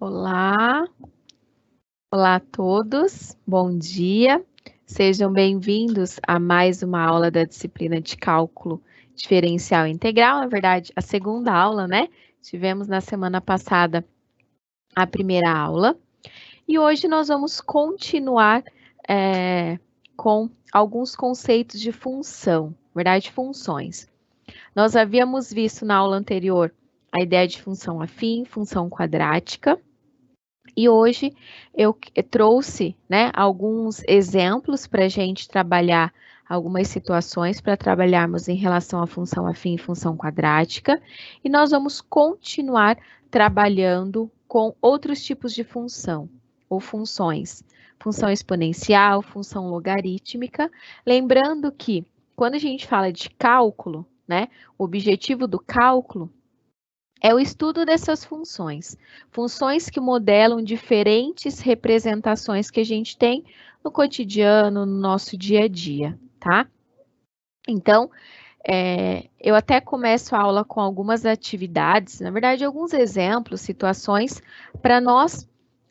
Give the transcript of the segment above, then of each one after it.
Olá, olá a todos, bom dia, sejam bem-vindos a mais uma aula da disciplina de Cálculo Diferencial Integral, na verdade, a segunda aula, né? Tivemos na semana passada a primeira aula, e hoje nós vamos continuar com alguns conceitos de função, na verdade, funções. Nós havíamos visto na aula anterior a ideia de função afim, função quadrática, e hoje eu trouxe, né, alguns exemplos para a gente trabalhar algumas situações para trabalharmos em relação à função afim e função quadrática, e nós vamos continuar trabalhando com outros tipos de função ou funções, função exponencial, função logarítmica, lembrando que quando a gente fala de cálculo, né, o objetivo do cálculo é o estudo dessas funções. Funções que modelam diferentes representações que a gente tem no cotidiano, no nosso dia a dia, tá? Então, eu até começo a aula com algumas atividades, na verdade, alguns exemplos, situações, para nós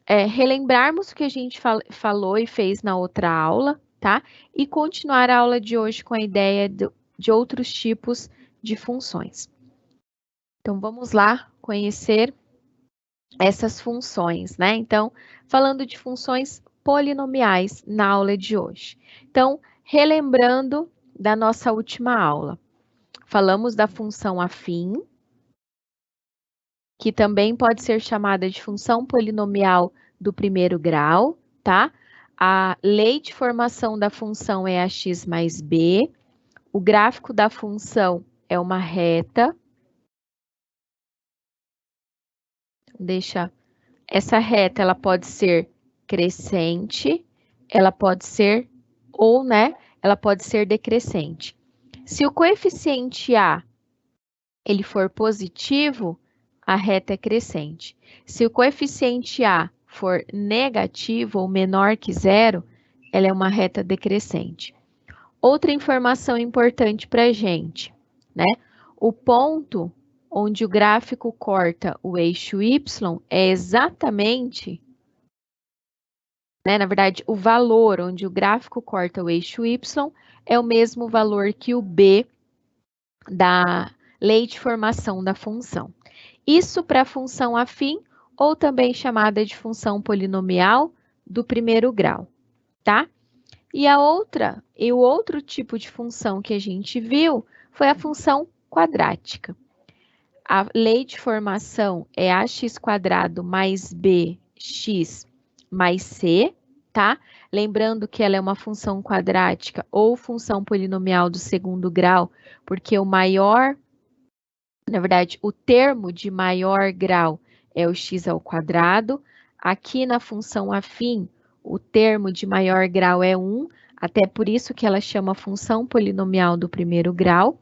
relembrarmos o que a gente falou e fez na outra aula, tá? E continuar a aula de hoje com a ideia de outros tipos de funções. Então, vamos lá conhecer essas funções, né? Então, falando de funções polinomiais na aula de hoje. Então, relembrando da nossa última aula, falamos da função afim, que também pode ser chamada de função polinomial do primeiro grau, tá? A lei de formação da função é ax mais b, o gráfico da função é uma reta. Essa reta, ela pode ser crescente, ela pode ser, ou, né, ela pode ser decrescente. Se o coeficiente A, ele for positivo, a reta é crescente. Se o coeficiente A for negativo ou menor que zero, ela é uma reta decrescente. Outra informação importante para a gente, né? O ponto onde o gráfico corta o eixo y é exatamente, né, na verdade, o valor onde o gráfico corta o eixo y é o mesmo valor que o b da lei de formação da função. Isso para a função afim, ou também chamada de função polinomial do primeiro grau, tá? E o outro tipo de função que a gente viu foi a função quadrática. A lei de formação é ax² mais bx mais c, tá? Lembrando que ela é uma função quadrática ou função polinomial do segundo grau, porque na verdade, o termo de maior grau é o x². Aqui na função afim, o termo de maior grau é 1, até por isso que ela chama função polinomial do primeiro grau.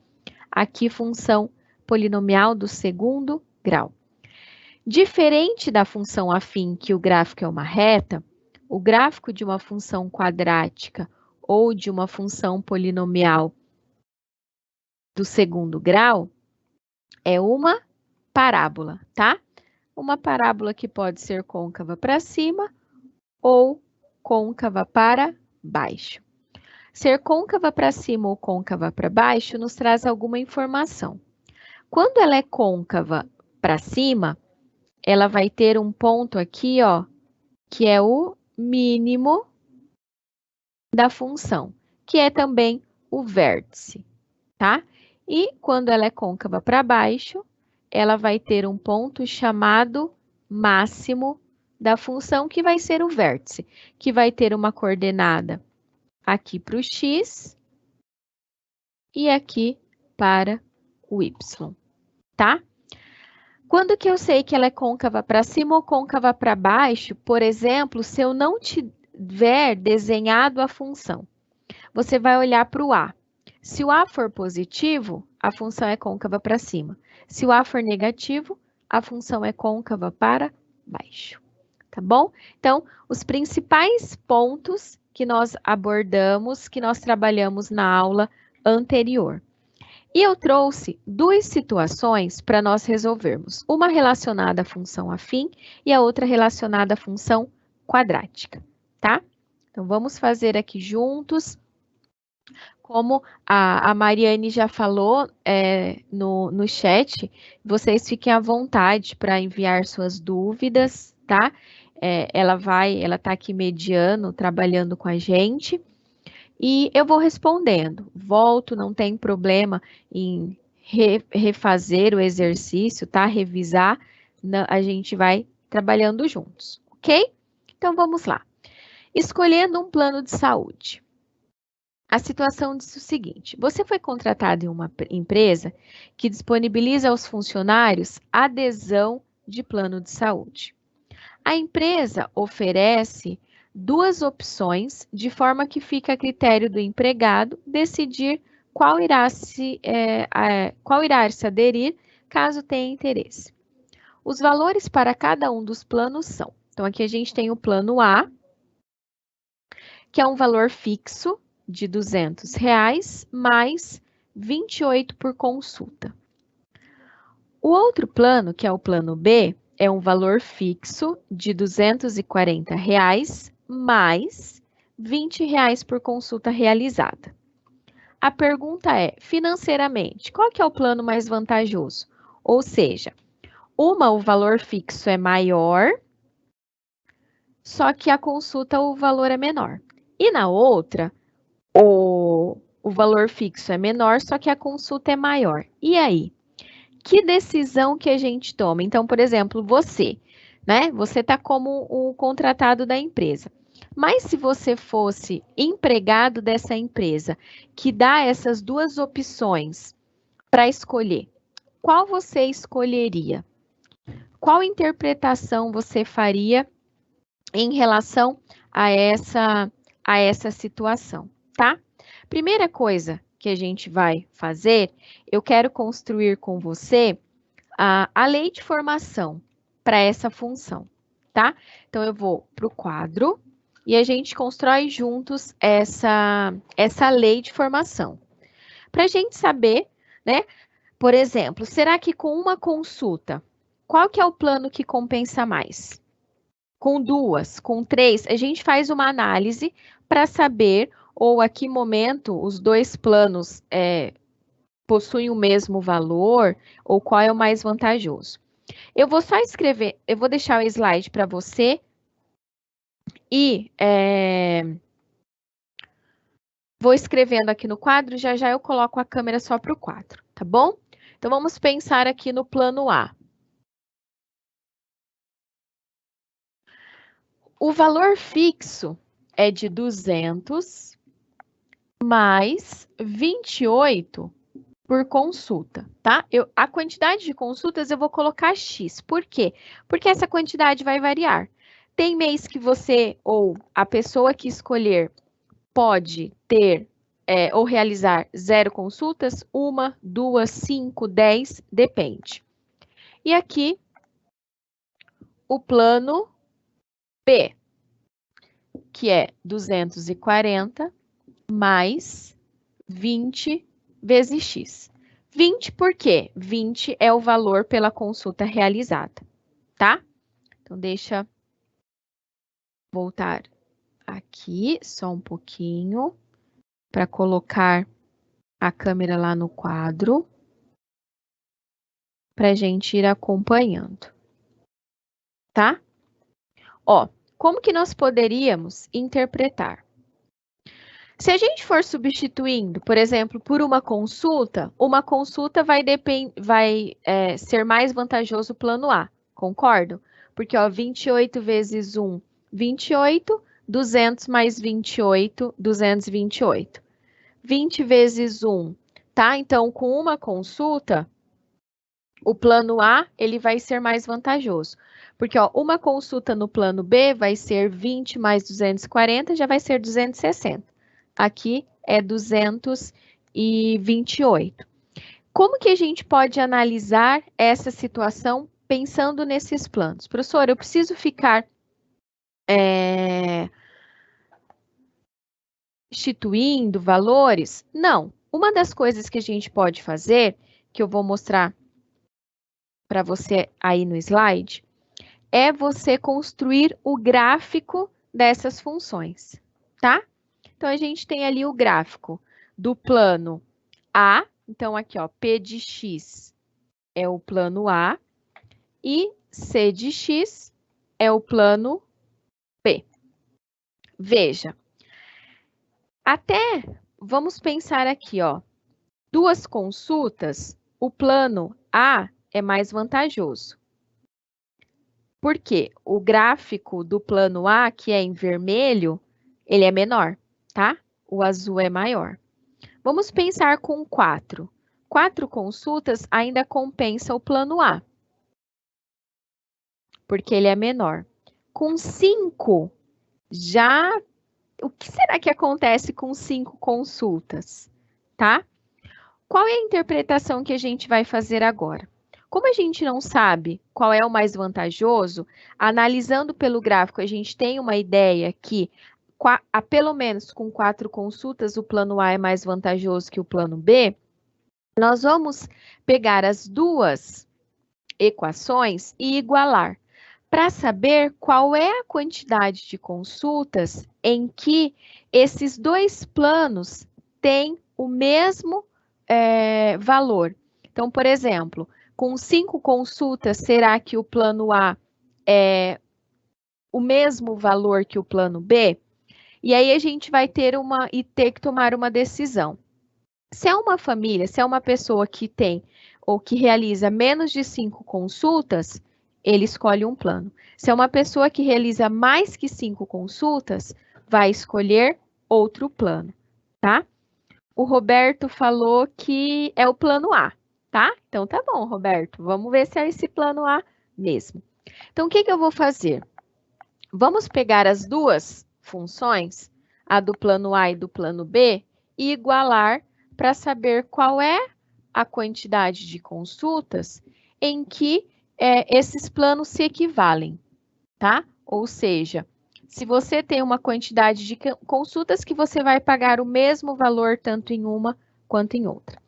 Aqui, função polinomial do segundo grau. Diferente da função afim, que o gráfico é uma reta, o gráfico de uma função quadrática ou de uma função polinomial do segundo grau é uma parábola, tá? Uma parábola que pode ser côncava para cima ou côncava para baixo. Ser côncava para cima ou côncava para baixo nos traz alguma informação. Quando ela é côncava para cima, ela vai ter um ponto aqui, ó, que é o mínimo da função, que é também o vértice, tá? E quando ela é côncava para baixo, ela vai ter um ponto chamado máximo da função, que vai ser o vértice, que vai ter uma coordenada aqui para o x e aqui para o y, tá? Quando que eu sei que ela é côncava para cima ou côncava para baixo? Por exemplo, se eu não tiver desenhado a função, você vai olhar para o A. Se o A for positivo, a função é côncava para cima. Se o A for negativo, a função é côncava para baixo. Tá bom? Então, os principais pontos que nós abordamos, que nós trabalhamos na aula anterior. E eu trouxe duas situações para nós resolvermos. Uma relacionada à função afim e a outra relacionada à função quadrática, tá? Então, vamos fazer aqui juntos. Como a Mariane já falou no chat, vocês fiquem à vontade para enviar suas dúvidas, tá? Ela está aqui mediando, trabalhando com a gente. E eu vou respondendo. Volto, não tem problema em refazer o exercício, tá? Revisar, a gente vai trabalhando juntos, ok? Então vamos lá. Escolhendo um plano de saúde. A situação diz o seguinte: você foi contratado em uma empresa que disponibiliza aos funcionários adesão de plano de saúde. A empresa oferece duas opções, de forma que fica a critério do empregado decidir qual irá se aderir, caso tenha interesse. Os valores para cada um dos planos são: então, aqui a gente tem o plano A, que é um valor fixo de R$ 200, mais 28 por consulta. O outro plano, que é o plano B, é um valor fixo de R$ 240, mais R$ 20 por consulta realizada. A pergunta é, financeiramente, qual que é o plano mais vantajoso? Ou seja, o valor fixo é maior, só que a consulta, o valor é menor. E na outra, o valor fixo é menor, só que a consulta é maior. E aí? Que decisão que a gente toma? Então, por exemplo, você, né? Você está como o contratado da empresa. Mas se você fosse empregado dessa empresa, que dá essas duas opções para escolher, qual você escolheria? Qual interpretação você faria em relação a essa situação, tá? Primeira coisa que a gente vai fazer, eu quero construir com você a lei de formação para essa função, tá? Então, eu vou para o quadro e a gente constrói juntos essa lei de formação. Para a gente saber, né? Por exemplo, será que com uma consulta, qual que é o plano que compensa mais? Com duas, com três, a gente faz uma análise para saber ou a que momento os dois planos possuem o mesmo valor ou qual é o mais vantajoso. Eu vou só escrever, eu vou deixar o slide para você e vou escrevendo aqui no quadro, já já eu coloco a câmera só para o quadro, tá bom? Então, vamos pensar aqui no plano A. O valor fixo é de 200 mais 28 por consulta, tá? A quantidade de consultas eu vou colocar X. Por quê? Porque essa quantidade vai variar. Tem mês que você ou a pessoa que escolher pode ter ou realizar 0 consultas, 1, 2, 5, 10, depende. E aqui, o plano B, que é 240 mais 20 vezes X. 20 por quê? 20 é o valor pela consulta realizada, tá? Então, deixa eu voltar aqui só um pouquinho para colocar a câmera lá no quadro para a gente ir acompanhando, tá? Ó, como que nós poderíamos interpretar? Se a gente for substituindo, por exemplo, por uma consulta vai ser mais vantajoso o plano A, concordo? Porque, ó, 28 vezes 1, 28, 200 mais 28, 228. 20 vezes 1, tá? Então, com uma consulta, o plano A, ele vai ser mais vantajoso. Porque, ó, uma consulta no plano B vai ser 20 mais 240, já vai ser 260. Aqui é 228. Como que a gente pode analisar essa situação pensando nesses planos? Professor, eu preciso ficar instituindo valores? Não. Uma das coisas que a gente pode fazer, que eu vou mostrar para você aí no slide, é você construir o gráfico dessas funções, tá? Então, a gente tem ali o gráfico do plano A. Então, aqui, ó, P de x é o plano A e C de x é o plano B. Veja, até vamos pensar aqui, ó, duas consultas, o plano A é mais vantajoso. Por quê? O gráfico do plano A, que é em vermelho, ele é menor, tá? O azul é maior. Vamos pensar com 4. 4 consultas ainda compensa o plano A, porque ele é menor. Com 5, já... O que será que acontece com 5 consultas, tá? Qual é a interpretação que a gente vai fazer agora? Como a gente não sabe qual é o mais vantajoso, analisando pelo gráfico, a gente tem uma ideia que, pelo menos com 4 consultas, o plano A é mais vantajoso que o plano B, nós vamos pegar as duas equações e igualar, para saber qual é a quantidade de consultas em que esses dois planos têm o mesmo valor. Então, por exemplo, com 5 consultas, será que o plano A é o mesmo valor que o plano B? E aí a gente vai ter ter que tomar uma decisão. Se é uma família, se é uma pessoa que tem ou que realiza menos de 5 consultas, ele escolhe um plano. Se é uma pessoa que realiza mais que 5 consultas, vai escolher outro plano, tá? O Roberto falou que é o plano A, tá? Então, tá bom, Roberto. Vamos ver se é esse plano A mesmo. Então, o que eu vou fazer? Vamos pegar as duas funções, a do plano A e do plano B, e igualar para saber qual é a quantidade de consultas em que esses planos se equivalem, tá? Ou seja, se você tem uma quantidade de consultas que você vai pagar o mesmo valor tanto em uma quanto em outra.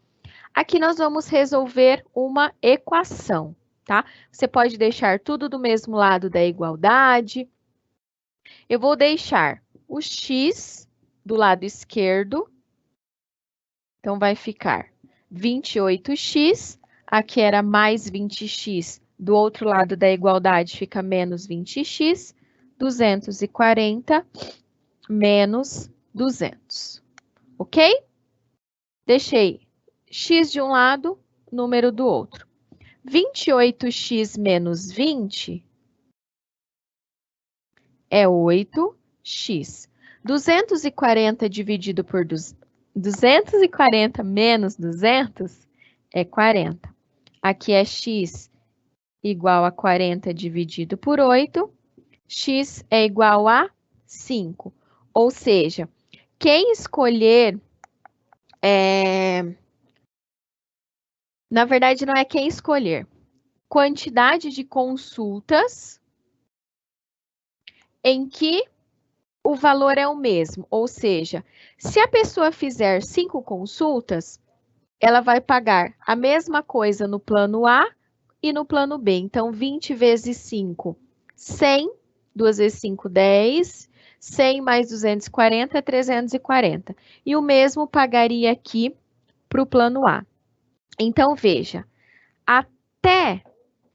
Aqui nós vamos resolver uma equação, tá? Você pode deixar tudo do mesmo lado da igualdade. Eu vou deixar o x do lado esquerdo. Então, vai ficar 28x. Aqui era mais 20x. Do outro lado da igualdade fica menos 20x. 240 menos 200. Ok? Deixei x de um lado, número do outro. 28x menos 20 é 8x. 240 dividido por 240 menos 200 é 40. Aqui é x igual a 40 dividido por 8. X é igual a 5. Ou seja, quem escolher... Na verdade, não é quem escolher. Quantidade de consultas em que o valor é o mesmo. Ou seja, se a pessoa fizer 5 consultas, ela vai pagar a mesma coisa no plano A e no plano B. Então, 20 vezes 5, 100. 2 vezes 5, 10. 100 mais 240 é 340. E o mesmo pagaria aqui para o plano A. Então, veja, até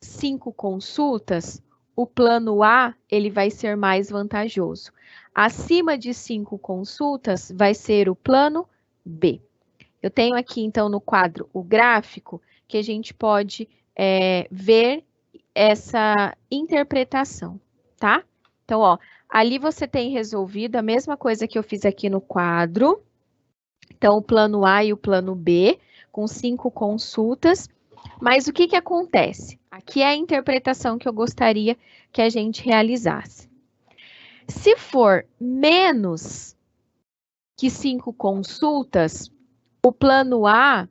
5 consultas, o plano A ele vai ser mais vantajoso. Acima de 5 consultas, vai ser o plano B. Eu tenho aqui, então, no quadro o gráfico, que a gente pode ver essa interpretação, tá? Então, ó, ali você tem resolvido a mesma coisa que eu fiz aqui no quadro. Então, o plano A e o plano B, com 5 consultas. Mas o que que acontece? Aqui é a interpretação que eu gostaria que a gente realizasse. Se for menos que 5 consultas, o plano A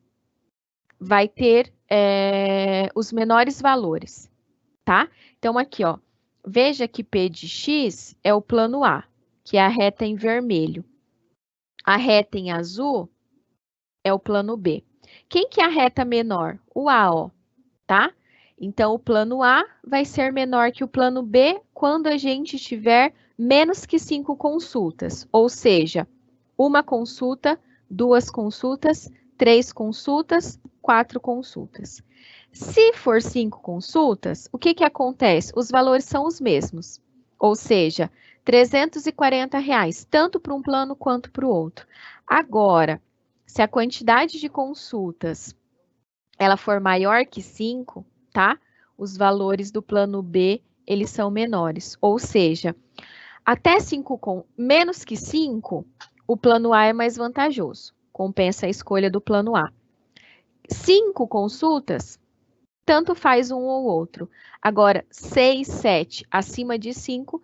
vai ter os menores valores, tá? Então, aqui, ó, veja que P de x é o plano A, que é a reta em vermelho. A reta em azul é o plano B. Quem que é a reta menor? O A, ó, tá? Então, o plano A vai ser menor que o plano B quando a gente tiver menos que 5 consultas, ou seja, uma consulta, 2 consultas, 3 consultas, 4 consultas. Se for 5 consultas, o que que acontece? Os valores são os mesmos, ou seja, R$ 340, tanto para um plano quanto para o outro. Agora, se a quantidade de consultas ela for maior que 5, tá? Os valores do plano B, eles são menores. Ou seja, até 5 menos que 5, o plano A é mais vantajoso. Compensa a escolha do plano A. 5 consultas, tanto faz um ou outro. Agora, 6, 7, acima de 5,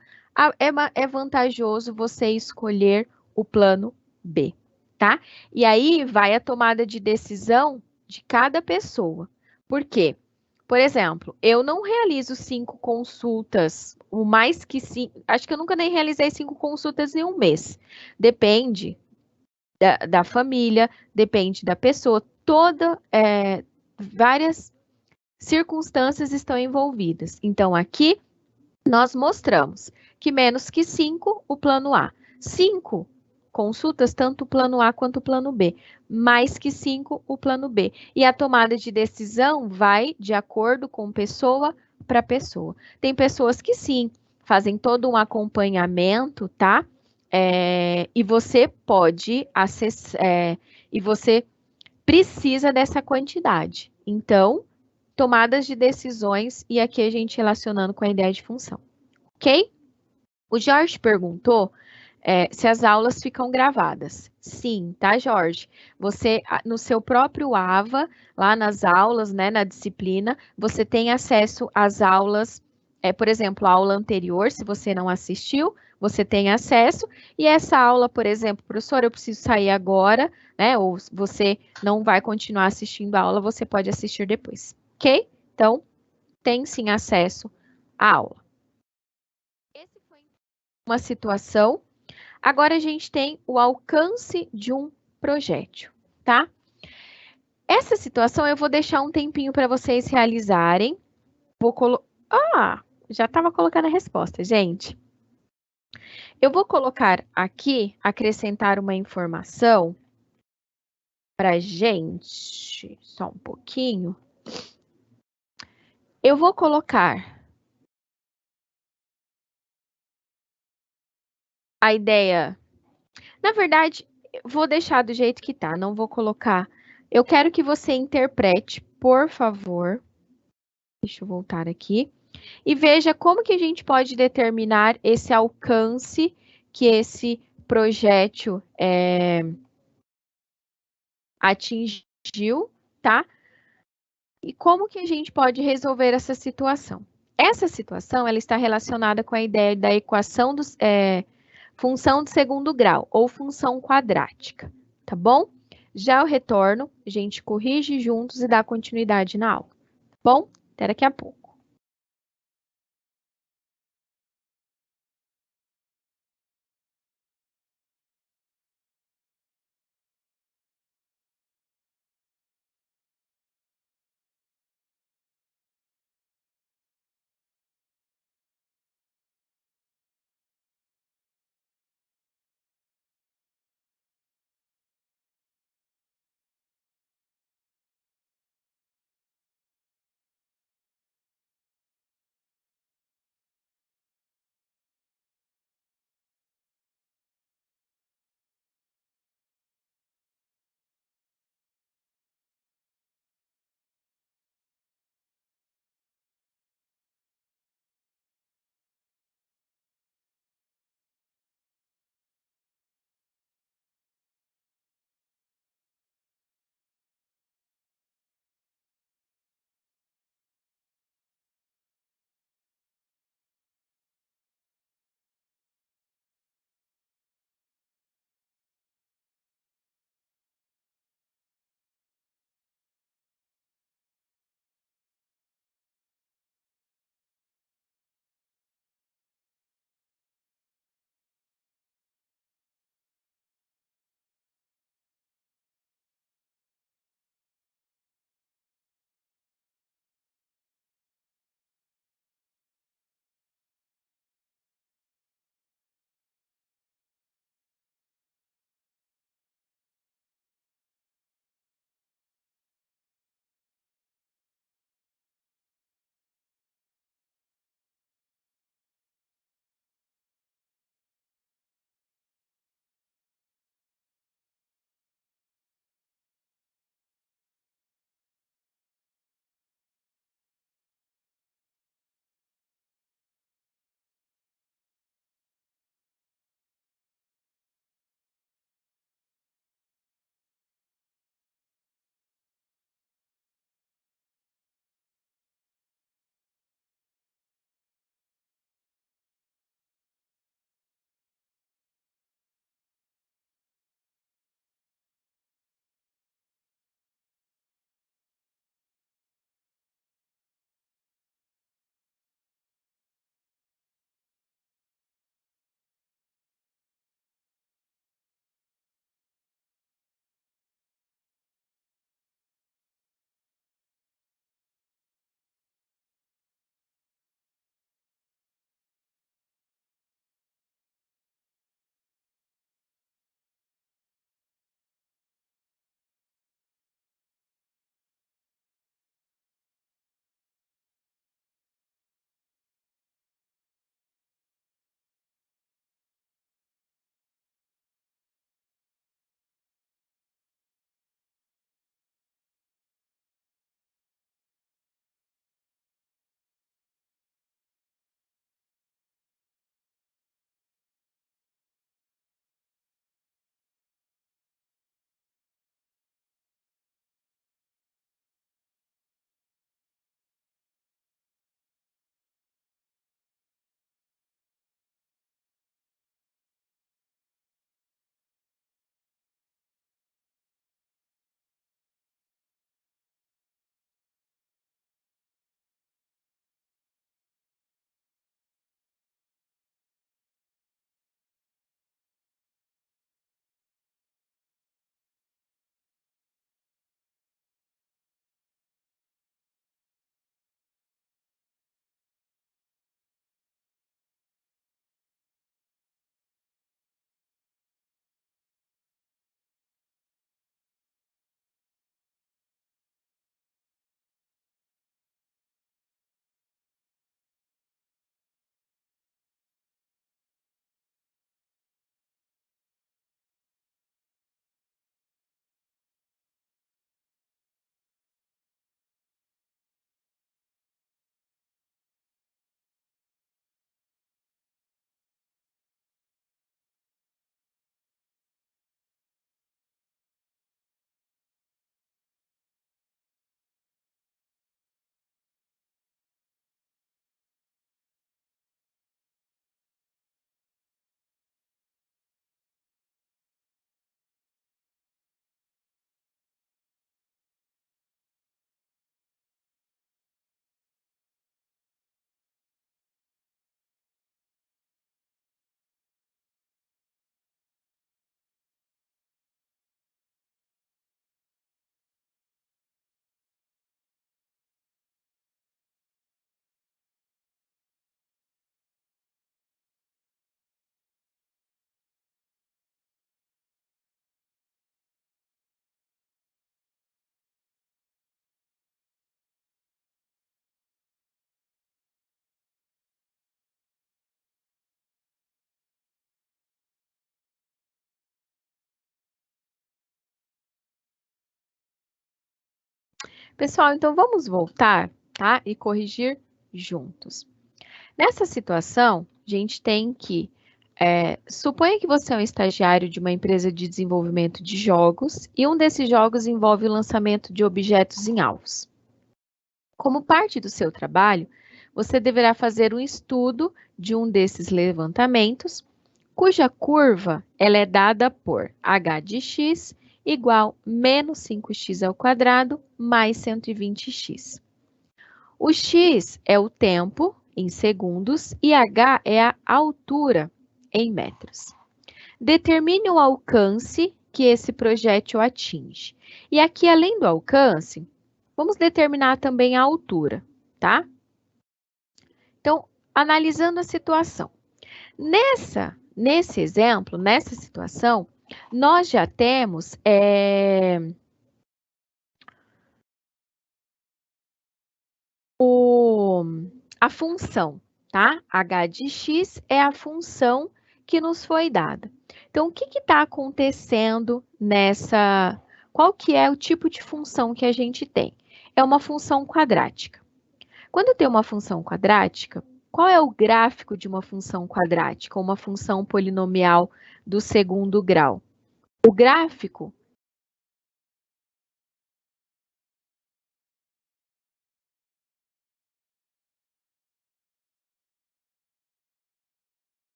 é vantajoso você escolher o plano B, tá? E aí vai a tomada de decisão de cada pessoa. Por quê? Por exemplo, eu não realizo 5 consultas, o mais que 5, acho que eu nunca nem realizei 5 consultas em um mês. Depende da família, depende da pessoa, várias circunstâncias estão envolvidas. Então, aqui nós mostramos que menos que 5, o plano A. 5 consultas, tanto o plano A quanto o plano B. Mais que 5, o plano B. E a tomada de decisão vai de acordo com pessoa para pessoa. Tem pessoas que sim, fazem todo um acompanhamento, tá? E você pode acessar, e você precisa dessa quantidade. Então, tomadas de decisões, e aqui a gente relacionando com a ideia de função, ok? O Jorge perguntou se as aulas ficam gravadas. Sim, tá, Jorge? Você, no seu próprio AVA, lá nas aulas, né, na disciplina, você tem acesso às aulas, por exemplo, a aula anterior, se você não assistiu, você tem acesso, e essa aula, por exemplo, professor, eu preciso sair agora, né, ou você não vai continuar assistindo a aula, você pode assistir depois, ok? Então, tem sim acesso à aula. Esse foi uma situação. Agora a gente tem o alcance de um projétil, tá? Essa situação eu vou deixar um tempinho para vocês realizarem. Já estava colocando a resposta, gente. Eu vou colocar aqui, acrescentar uma informação para gente, só um pouquinho. Eu vou colocar a ideia. Na verdade, vou deixar do jeito que tá, não vou colocar. Eu quero que você interprete, por favor. Deixa eu voltar aqui. E veja como que a gente pode determinar esse alcance que esse projétil atingiu, tá? E como que a gente pode resolver essa situação? Essa situação, ela está relacionada com a ideia da equação função de segundo grau, ou função quadrática, tá bom? Já o retorno, a gente corrige juntos e dá continuidade na aula, tá bom? Até daqui a pouco. Pessoal, então vamos voltar, tá? E corrigir juntos. Nessa situação, a gente tem que suponha que você é um estagiário de uma empresa de desenvolvimento de jogos e um desses jogos envolve o lançamento de objetos em alvos. Como parte do seu trabalho, você deverá fazer um estudo de um desses levantamentos, cuja curva ela é dada por h de x igual menos 5x ao quadrado mais 120x. O x é o tempo em segundos e h é a altura em metros. Determine o alcance que esse projétil atinge. E aqui, além do alcance, vamos determinar também a altura, tá? Então, analisando a situação. Nesse exemplo, nessa situação, nós já temos a função, tá? H de x é a função que nos foi dada. Então, o que está acontecendo nessa... Qual que é o tipo de função que a gente tem? É uma função quadrática. Quando tem uma função quadrática, qual é o gráfico de uma função quadrática, uma função polinomial do segundo grau? O gráfico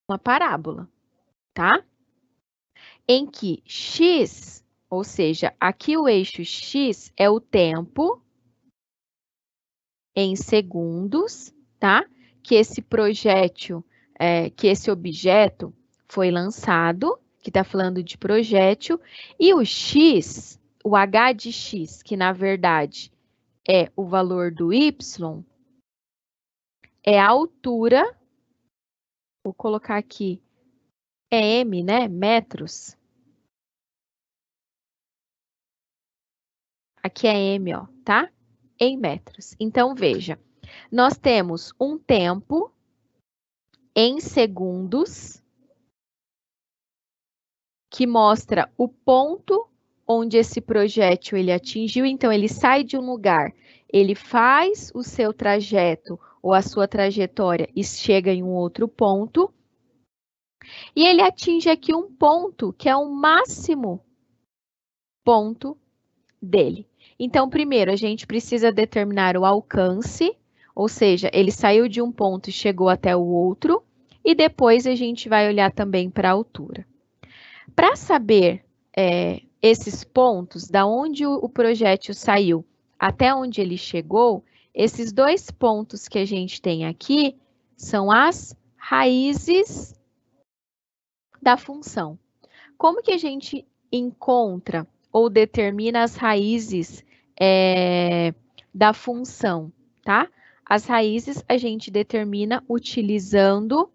uma parábola, tá? Em que x, ou seja, aqui o eixo x é o tempo em segundos, tá? Que esse projétil, que esse objeto foi lançado, que está falando de projétil, e o x, o h de x, que na verdade é o valor do y, é a altura, vou colocar aqui, é m, né? Metros. Aqui é m, ó, tá? Em metros. Então, veja, nós temos um tempo em segundos que mostra o ponto onde esse projétil ele atingiu. Então, ele sai de um lugar, ele faz o seu trajeto ou a sua trajetória e chega em um outro ponto. E ele atinge aqui um ponto que é o máximo ponto dele. Então, primeiro, a gente precisa determinar o alcance, ou seja, ele saiu de um ponto e chegou até o outro, e depois a gente vai olhar também para a altura. Para saber esses pontos, da onde o projétil saiu até onde ele chegou, esses dois pontos que a gente tem aqui são as raízes da função. Como que a gente encontra ou determina as raízes da função, tá? As raízes a gente determina utilizando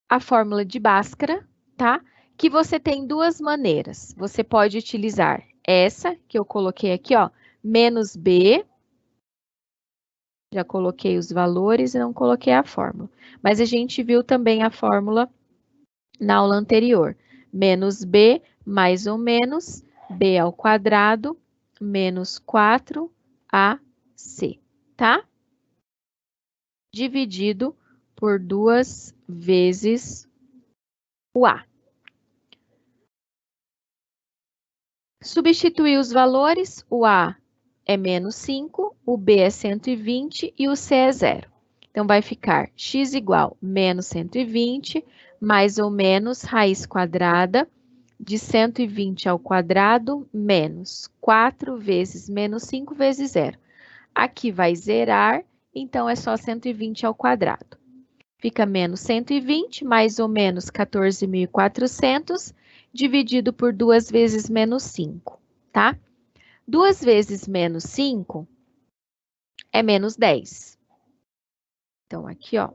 a fórmula de Bhaskara, tá? Que você tem duas maneiras. Você pode utilizar essa que eu coloquei aqui, ó, menos b. Já coloquei os valores e não coloquei a fórmula. Mas a gente viu também a fórmula na aula anterior. Menos b mais ou menos b ao quadrado menos 4ac, tá? Dividido por 2 vezes o a. Substituir os valores, o a é menos 5, o b é 120 e o c é 0. Então, vai ficar x igual menos 120 mais ou menos raiz quadrada de 120 ao quadrado menos 4 vezes menos 5 vezes 0. Aqui vai zerar, então é só 120 ao quadrado. Fica menos 120, mais ou menos 14.400, dividido por 2 vezes menos 5, tá? 2 vezes menos 5 é menos 10. Então, aqui, ó.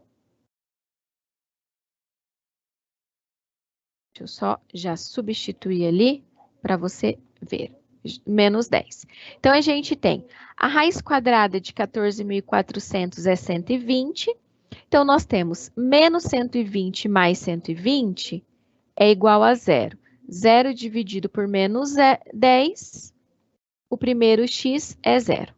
Deixa eu só já substituir ali para você ver. Menos 10. Então, a gente tem a raiz quadrada de 14.400 é 120. Então, nós temos menos 120 mais 120 é igual a 0. 0 dividido por menos 10, o primeiro x é 0.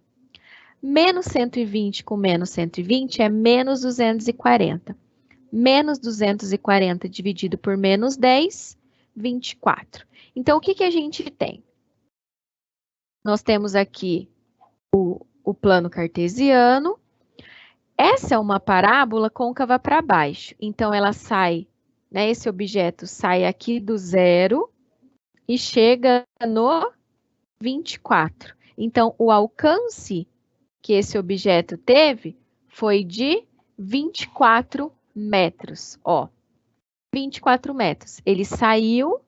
Menos 120 com menos 120 é menos 240. Menos 240 dividido por menos 10, 24. Então, o que a gente tem? Nós temos aqui o plano cartesiano. Essa é uma parábola côncava para baixo. Então, ela sai, né? Esse objeto sai aqui do 0 e chega no 24. Então, o alcance que esse objeto teve foi de 24 metros. Ó, 24 metros. Ele saiu.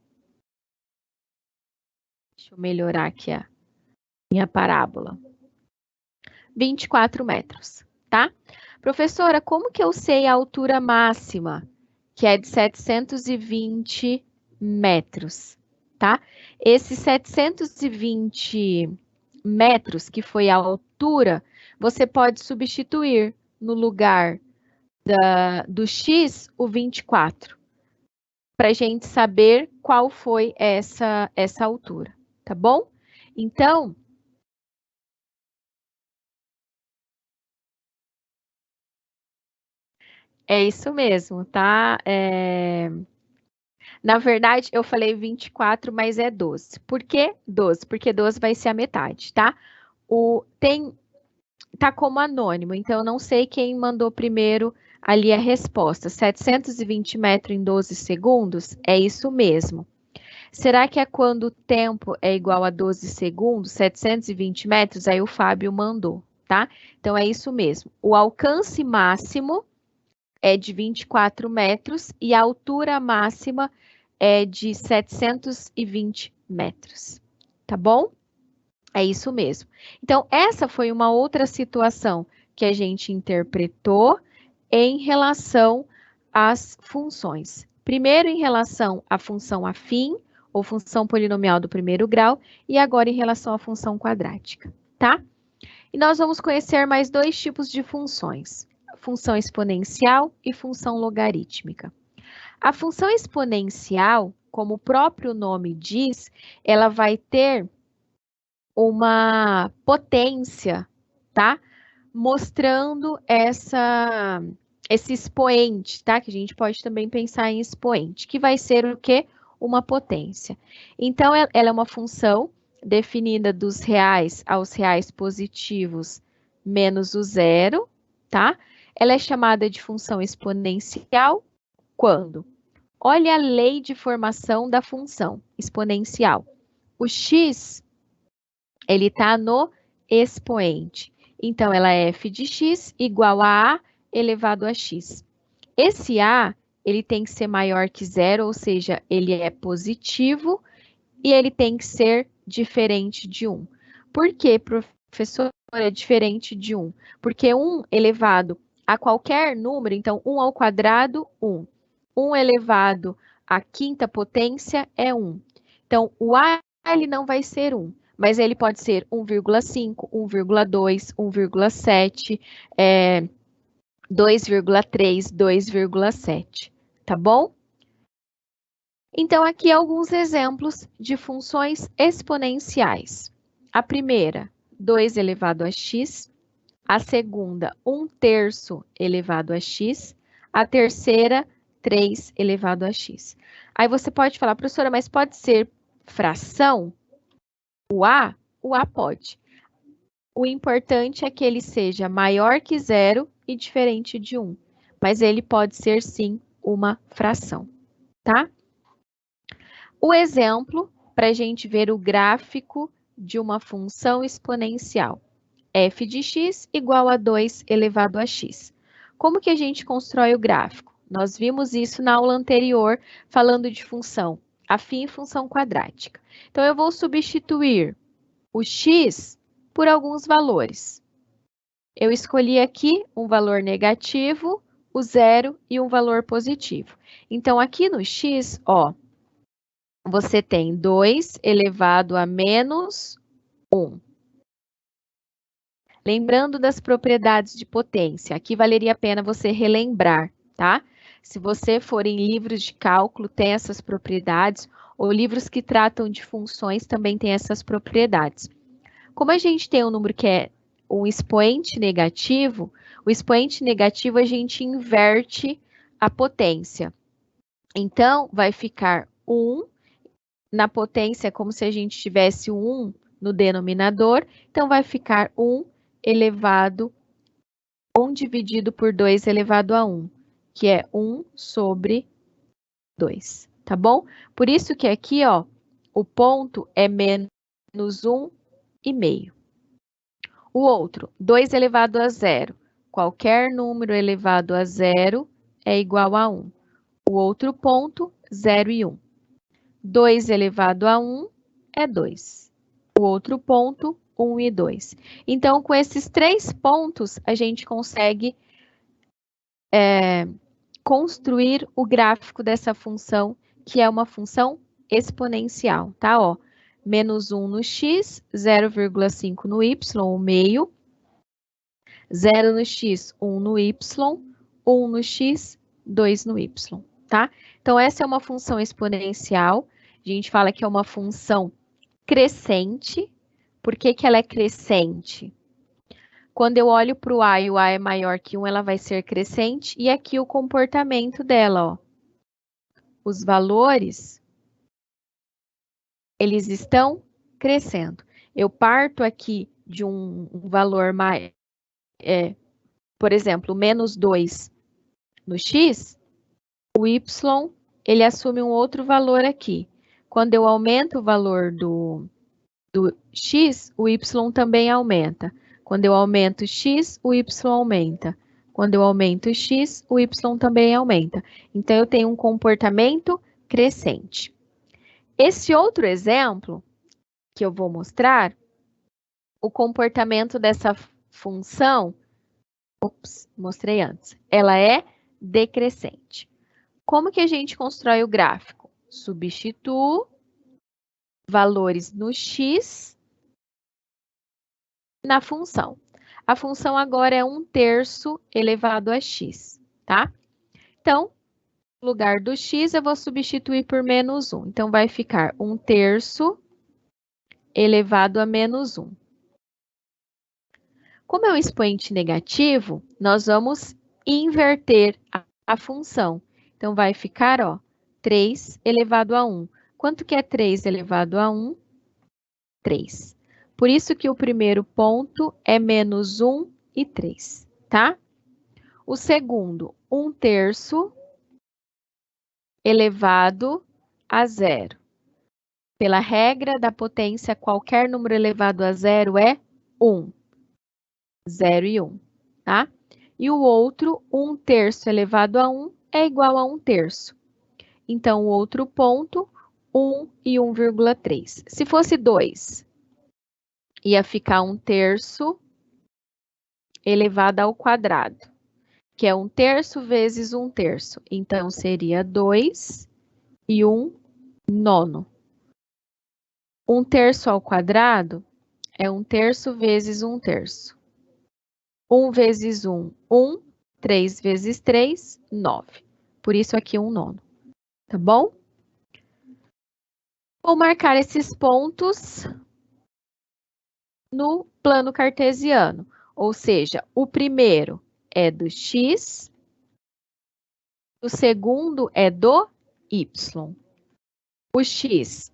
Deixa eu melhorar aqui a minha parábola. 24 metros, tá? Professora, como que eu sei a altura máxima? Que é de 720 metros, tá? Esses 720 metros, que foi a altura, você pode substituir no lugar do x o 24, para a gente saber qual foi essa altura, tá bom? Então, é isso mesmo, tá? Na verdade, eu falei 24, mas é 12. Por que 12? Porque 12 vai ser a metade, tá? Tá como anônimo, então eu não sei quem mandou primeiro ali a resposta. 720 metros em 12 segundos? É isso mesmo. Será que é quando o tempo é igual a 12 segundos, 720 metros? Aí o Fábio mandou, tá? Então é isso mesmo. O alcance máximo é de 24 metros e a altura máxima é de 720 metros, tá bom? É isso mesmo. Então, essa foi uma outra situação que a gente interpretou em relação às funções. Primeiro, em relação à função afim, ou função polinomial do primeiro grau, e agora em relação à função quadrática, tá? E nós vamos conhecer mais dois tipos de funções, função exponencial e função logarítmica. A função exponencial, como o próprio nome diz, ela vai ter uma potência, tá? Mostrando esse expoente, tá? Que a gente pode também pensar em expoente, que vai ser o quê? Uma potência. Então, ela é uma função definida dos reais aos reais positivos menos o zero, tá? Ela é chamada de função exponencial quando? Olha a lei de formação da função exponencial. O x ele está no expoente. Então, ela é f de x igual a elevado a x. Esse a, ele tem que ser maior que zero, ou seja, ele é positivo e ele tem que ser diferente de 1. Por que, professor, é diferente de 1? Porque 1 elevado a qualquer número, então 1 ao quadrado, 1. 1 elevado à quinta potência é 1. Então, o a ele não vai ser 1. Mas ele pode ser 1,5, 1,2, 1,7, 2,3, 2,7, tá bom? Então, aqui alguns exemplos de funções exponenciais. A primeira, 2 elevado a x. A segunda, 1/3 elevado a x. A terceira, 3 elevado a x. Aí você pode falar, professora, mas pode ser fração? O A pode. O importante é que ele seja maior que zero e diferente de 1. Mas ele pode ser, sim, uma fração, tá? O exemplo para a gente ver o gráfico de uma função exponencial. F de x igual a 2 elevado a x. Como que a gente constrói o gráfico? Nós vimos isso na aula anterior, falando de função afim e função quadrática. Então, eu vou substituir o x por alguns valores. Eu escolhi aqui um valor negativo, o zero e um valor positivo. Então, aqui no x, ó, você tem 2 elevado a menos 1. Lembrando das propriedades de potência, aqui valeria a pena você relembrar, tá? Se você for em livros de cálculo, tem essas propriedades, ou livros que tratam de funções também tem essas propriedades. Como a gente tem um número que é um expoente negativo, o expoente negativo a gente inverte a potência. Então, vai ficar 1 na potência, como se a gente tivesse 1 no denominador, então vai ficar 1 elevado 1 dividido por 2 elevado a 1, que é 1 sobre 2, tá bom? Por isso que aqui, ó, o ponto é menos 1,5. O outro, 2 elevado a 0. Qualquer número elevado a 0 é igual a 1. O outro ponto, 0 e 1. 2 elevado a 1 é 2. O outro ponto, 1 e 2. Então, com esses 3 pontos, a gente consegue construir o gráfico dessa função, que é uma função exponencial, tá? Ó, menos 1 no x, 0,5 no y, o meio, 0 no x, 1 no y, 1 no x, 2 no y, tá? Então, essa é uma função exponencial. A gente fala que é uma função crescente. Por que que ela é crescente? Quando eu olho para o a e o a é maior que 1, ela vai ser crescente. E aqui o comportamento dela, ó. Os valores, eles estão crescendo. Eu parto aqui de um valor mais, por exemplo, menos 2 no x, o y, ele assume um outro valor aqui. Quando eu aumento o valor do x, o y também aumenta. Quando eu aumento x, o y aumenta. Quando eu aumento x, o y também aumenta. Então, eu tenho um comportamento crescente. Esse outro exemplo que eu vou mostrar, o comportamento dessa função, mostrei antes, ela é decrescente. Como que a gente constrói o gráfico? Substituo valores no x na função. A função agora é 1/3 elevado a x, tá? Então, no lugar do x, eu vou substituir por menos 1. Então, vai ficar 1/3 elevado a menos 1. Como é um expoente negativo, nós vamos inverter a função. Então, vai ficar, ó, 3 elevado a 1. Quanto que é 3 elevado a 1? 3. Por isso que o primeiro ponto é menos 1 e 3, tá? O segundo, 1/3 elevado a 0. Pela regra da potência, qualquer número elevado a 0 é 1. 0 e 1, tá? E o outro, 1/3 elevado a 1 é igual a 1/3. Então, o outro ponto, 1 e 1,3. Se fosse 2, ia ficar 1/3 elevado ao quadrado, que é 1/3 vezes 1/3. Então, seria 2 e 1/9. 1/3 ao quadrado é 1/3 vezes 1/3. 1 vezes 1, 1. 3 vezes 3, 9. Por isso aqui 1/9. Tá bom? Vou marcar esses pontos no plano cartesiano. Ou seja, o primeiro é do x, o segundo é do y. O x,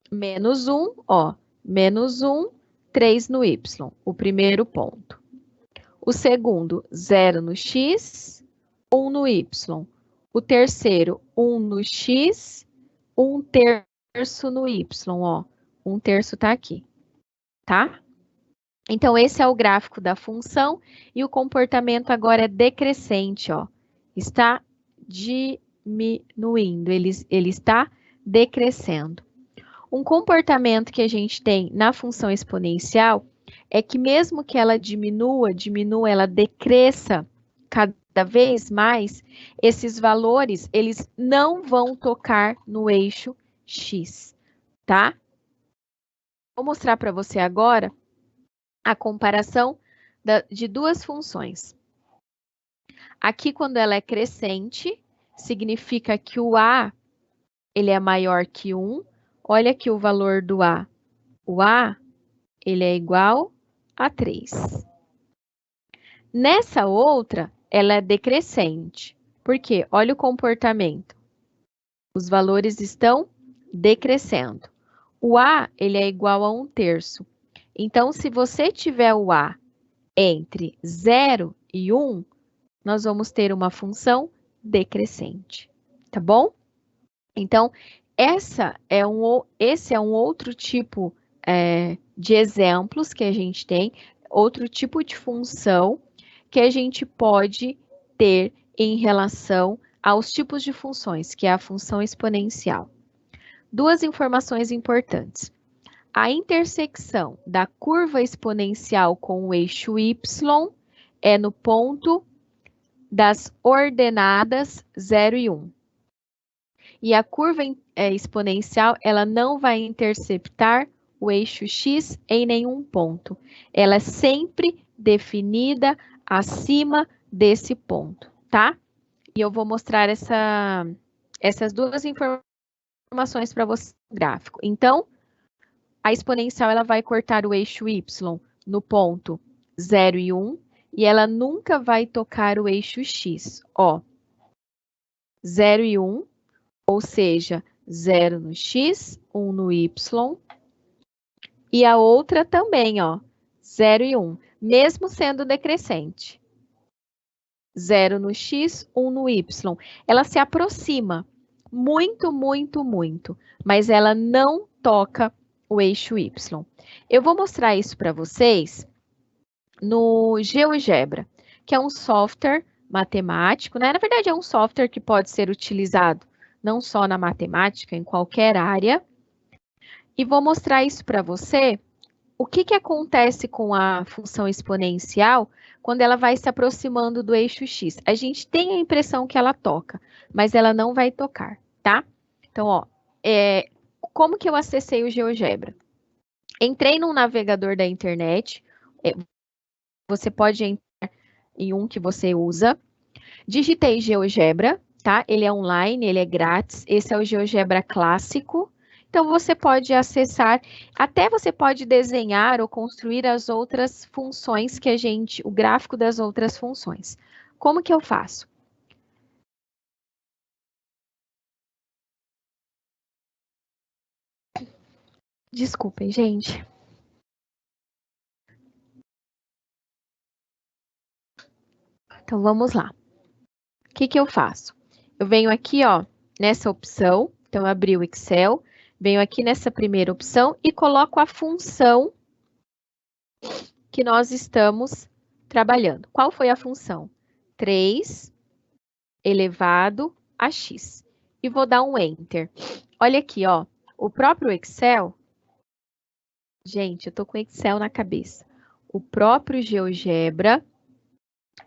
menos 1, ó, menos 1, 3 no y, o primeiro ponto. O segundo, 0 no x, 1 no y. O terceiro, 1 no x, 1/3 no y, ó. 1/3 tá aqui, tá? Então, esse é o gráfico da função e o comportamento agora é decrescente, ó. Está diminuindo, ele está decrescendo. Um comportamento que a gente tem na função exponencial é que mesmo que ela diminua, ela decresça cada vez mais, esses valores, eles não vão tocar no eixo x, tá? Vou mostrar para você agora a comparação de duas funções. Aqui, quando ela é crescente, significa que o a ele é maior que 1. Olha aqui o valor do a. O a ele é igual a 3. Nessa outra, ela é decrescente. Por quê? Olha o comportamento. Os valores estão decrescendo. O a ele é igual a 1/3. Então, se você tiver o a entre 0 e 1, nós vamos ter uma função decrescente, tá bom? Então, esse é um outro tipo de exemplos que a gente tem, outro tipo de função que a gente pode ter em relação aos tipos de funções, que é a função exponencial. Duas informações importantes. A intersecção da curva exponencial com o eixo y é no ponto das ordenadas 0 e 1. E a curva exponencial, ela não vai interceptar o eixo x em nenhum ponto. Ela é sempre definida acima desse ponto, tá? E eu vou mostrar essas duas informações para você no gráfico. Então, a exponencial ela vai cortar o eixo y no ponto 0 e 1, e ela nunca vai tocar o eixo x. Ó, 0 e 1, ou seja, 0 no x, 1 no y, e a outra também, ó, 0 e 1, mesmo sendo decrescente. 0 no x, 1 no y. Ela se aproxima muito, muito, muito, mas ela não toca o eixo y. Eu vou mostrar isso para vocês no GeoGebra, que é um software matemático, né? Na verdade, é um software que pode ser utilizado não só na matemática, em qualquer área. E vou mostrar isso para você, o que acontece com a função exponencial quando ela vai se aproximando do eixo x. A gente tem a impressão que ela toca, mas ela não vai tocar, tá? Então, ó, como que eu acessei o GeoGebra? Entrei num navegador da internet, você pode entrar em um que você usa, digitei GeoGebra, tá? Ele é online, ele é grátis, esse é o GeoGebra clássico. Então, você pode acessar, até você pode desenhar ou construir as outras funções que o gráfico das outras funções. Como que eu faço? Desculpem, gente. Então, vamos lá. O que eu faço? Eu venho aqui, ó, nessa opção, então eu abri o Excel, venho aqui nessa primeira opção e coloco a função que nós estamos trabalhando. Qual foi a função? 3 elevado a x. E vou dar um Enter. Olha aqui, ó, o próprio Excel... Gente, eu tô com Excel na cabeça. O próprio GeoGebra,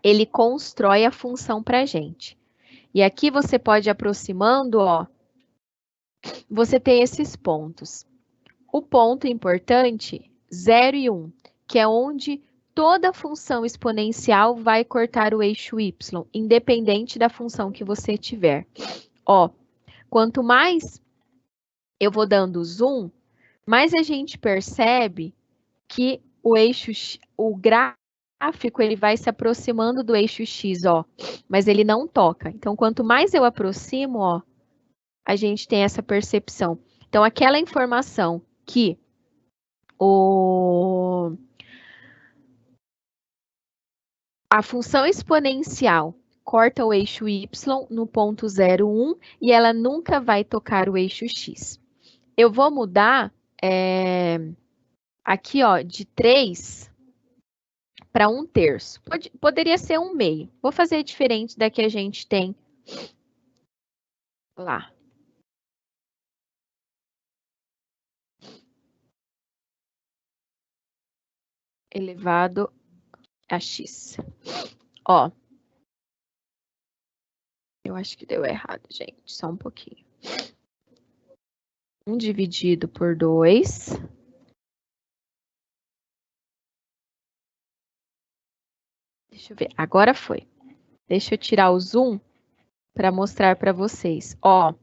ele constrói a função pra gente. E aqui você pode ir aproximando, ó, você tem esses pontos. O ponto importante, 0 e 1, que é onde toda função exponencial vai cortar o eixo y, independente da função que você tiver. Ó, quanto mais eu vou dando zoom, mais a gente percebe que o gráfico, ele vai se aproximando do eixo x, ó, mas ele não toca. Então, quanto mais eu aproximo, ó, a gente tem essa percepção. Então, aquela informação que a função exponencial corta o eixo Y no ponto 0,1 e ela nunca vai tocar o eixo X. Eu vou mudar aqui, ó, de 3 para 1/3. Poderia ser 1/2. Vou fazer diferente da que a gente tem lá. Elevado a x. Ó. Eu acho que deu errado, gente. Só um pouquinho. 1 dividido por 2. Deixa eu ver. Agora foi. Deixa eu tirar o zoom para mostrar para vocês. Ó.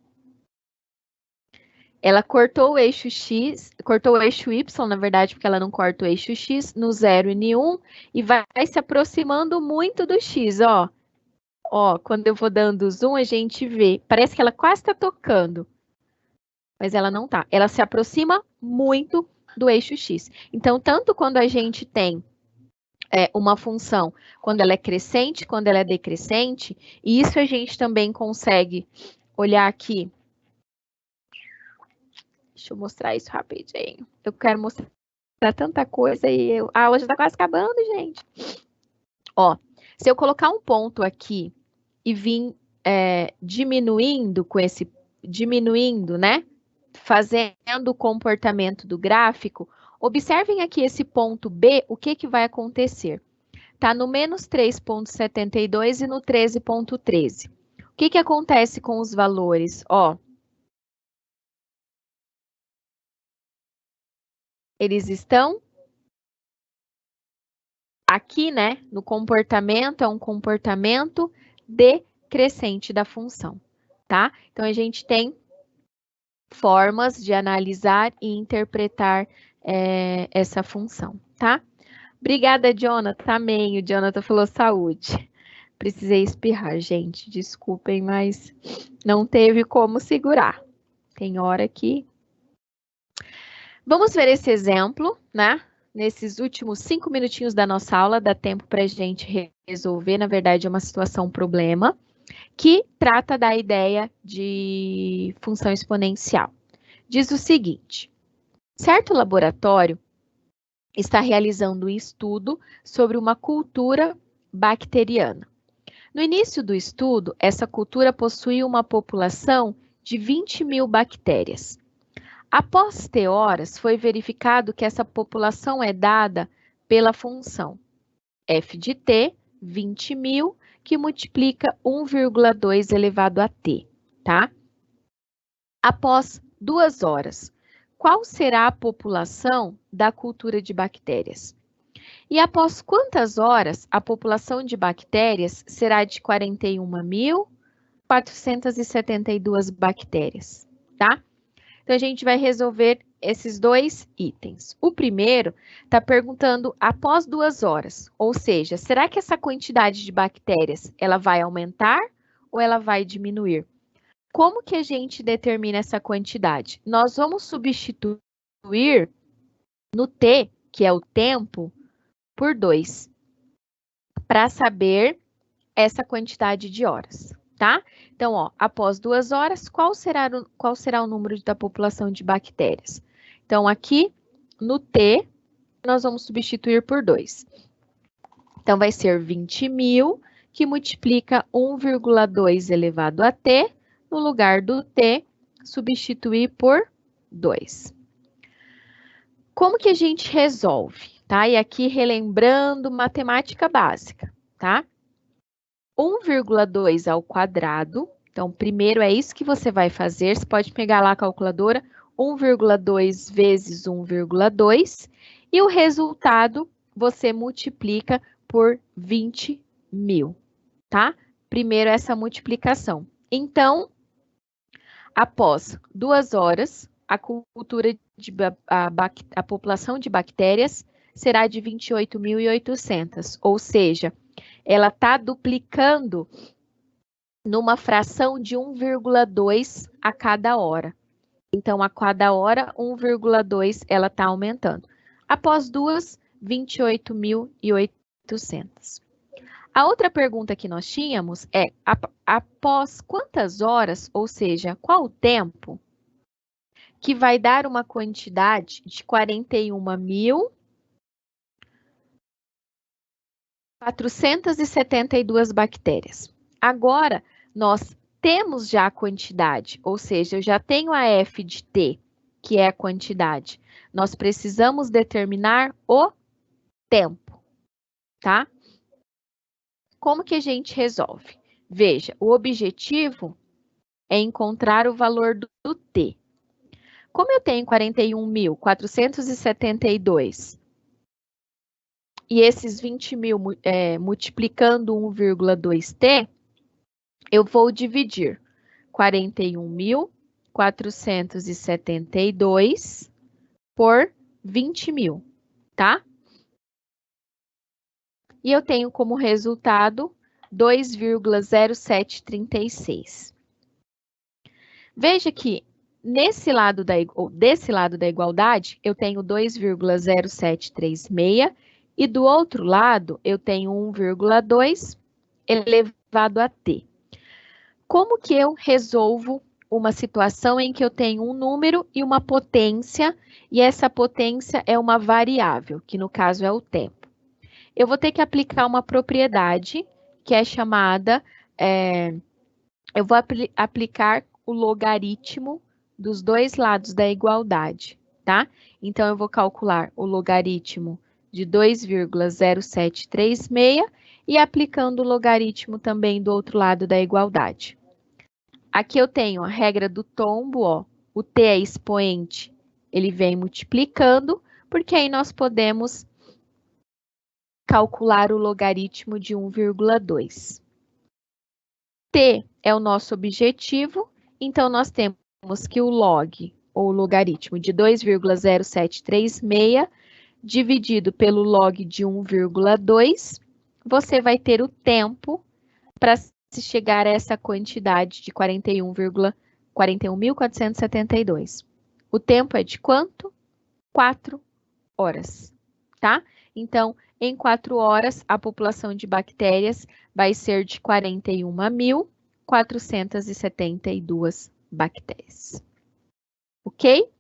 Ela cortou o eixo X, cortou o eixo Y, na verdade, porque ela não corta o eixo X, no 0 e no 1, e vai se aproximando muito do X, ó. Ó, quando eu vou dando zoom, a gente vê. Parece que ela quase está tocando, mas ela não tá. Ela se aproxima muito do eixo X. Então, tanto quando a gente tem uma função, quando ela é crescente, quando ela é decrescente, e isso a gente também consegue olhar aqui. Deixa eu mostrar isso rapidinho. Eu quero mostrar tanta coisa e a aula já tá quase acabando, gente. Ó, se eu colocar um ponto aqui e vir diminuindo, né? Fazendo o comportamento do gráfico, observem aqui esse ponto B, o que que vai acontecer? Tá no menos 3,72 e no 13,13. O que que acontece com os valores? Ó, eles estão aqui, né, no comportamento, é um comportamento decrescente da função, tá? Então, a gente tem formas de analisar e interpretar essa função, tá? Obrigada, Jonathan. Amém. O Jonathan falou saúde. Precisei espirrar, gente. Desculpem, mas não teve como segurar. Tem hora que... Vamos ver esse exemplo, né? Nesses últimos 5 minutinhos da nossa aula, dá tempo para a gente resolver, na verdade, é uma situação problema, que trata da ideia de função exponencial. Diz o seguinte: certo laboratório está realizando um estudo sobre uma cultura bacteriana. No início do estudo, essa cultura possuía uma população de 20.000 bactérias. Após T horas, foi verificado que essa população é dada pela função f de t, 20.000, que multiplica 1,2 elevado a t, tá? Após 2 horas, qual será a população da cultura de bactérias? E após quantas horas a população de bactérias será de 41.472 bactérias, tá? Então, a gente vai resolver esses dois itens. O primeiro está perguntando após 2 horas, ou seja, será que essa quantidade de bactérias ela vai aumentar ou ela vai diminuir? Como que a gente determina essa quantidade? Nós vamos substituir no T, que é o tempo, por 2, para saber essa quantidade de horas, tá? Então, ó, após 2 horas, qual será o número da população de bactérias? Então, aqui no T, nós vamos substituir por 2. Então, vai ser 20.000, que multiplica 1,2 elevado a T, no lugar do T, substituir por 2. Como que a gente resolve, tá? E aqui relembrando matemática básica, tá? 1,2 ao quadrado. Então, primeiro é isso que você vai fazer. Você pode pegar lá a calculadora, 1,2 vezes 1,2. E o resultado você multiplica por 20.000, tá? Primeiro essa multiplicação. Então, após 2 horas, a população de bactérias será de 28.800, ou seja, ela está duplicando numa fração de 1,2 a cada hora. Então, a cada hora, 1,2 ela está aumentando. Após 2, 28.800. A outra pergunta que nós tínhamos é, após quantas horas, ou seja, qual o tempo, que vai dar uma quantidade de 41.472 bactérias. Agora, nós temos já a quantidade, ou seja, eu já tenho a F de T, que é a quantidade. Nós precisamos determinar o tempo, tá? Como que a gente resolve? Veja, o objetivo é encontrar o valor do T. Como eu tenho 41.472 e esses 20.000 multiplicando 1,2T, eu vou dividir 41.472 por 20.000, tá? E eu tenho como resultado 2,0736. Veja que desse lado da igualdade, eu tenho 2,0736 e do outro lado eu tenho 1,2 elevado a t. Como que eu resolvo uma situação em que eu tenho um número e uma potência, e essa potência é uma variável, que no caso é o tempo? Eu vou ter que aplicar uma propriedade que é chamada, eu vou aplicar o logaritmo dos dois lados da igualdade, tá? Então, eu vou calcular o logaritmo de 2,0736 e aplicando o logaritmo também do outro lado da igualdade. Aqui eu tenho a regra do tombo, ó, o t é expoente, ele vem multiplicando, porque aí nós podemos calcular o logaritmo de 1,2. T é o nosso objetivo, então nós temos que o log, ou logaritmo de 2,0736, dividido pelo log de 1,2, você vai ter o tempo para se chegar a essa quantidade de 41.472. O tempo é de quanto? 4 horas, tá? Então, em 4 horas, a população de bactérias vai ser de 41.472 bactérias. Ok?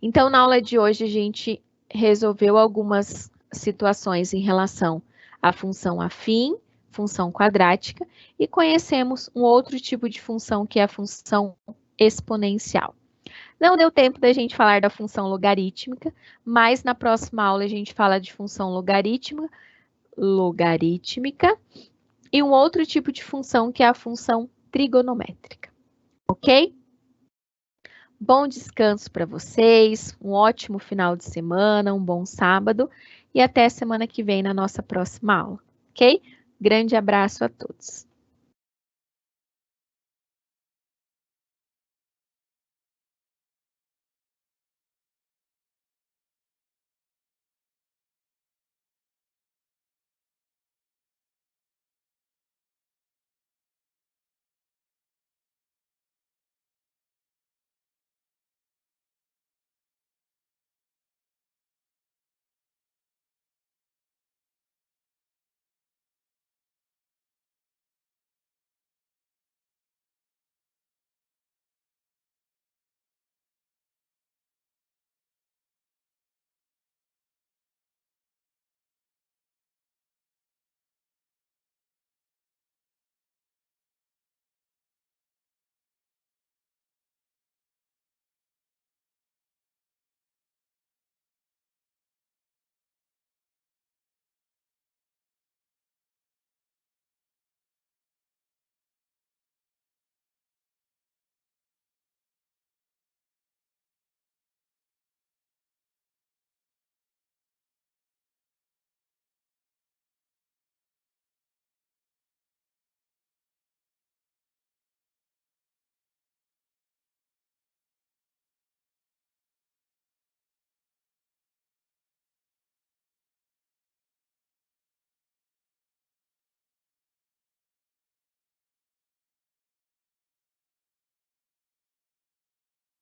Então, na aula de hoje, a gente resolveu algumas situações em relação à função afim, função quadrática, e conhecemos um outro tipo de função, que é a função exponencial. Não deu tempo da gente falar da função logarítmica, mas na próxima aula a gente fala de função logarítmica e um outro tipo de função, que é a função trigonométrica. Ok? Bom descanso para vocês, um ótimo final de semana, um bom sábado e até semana que vem na nossa próxima aula, ok? Grande abraço a todos.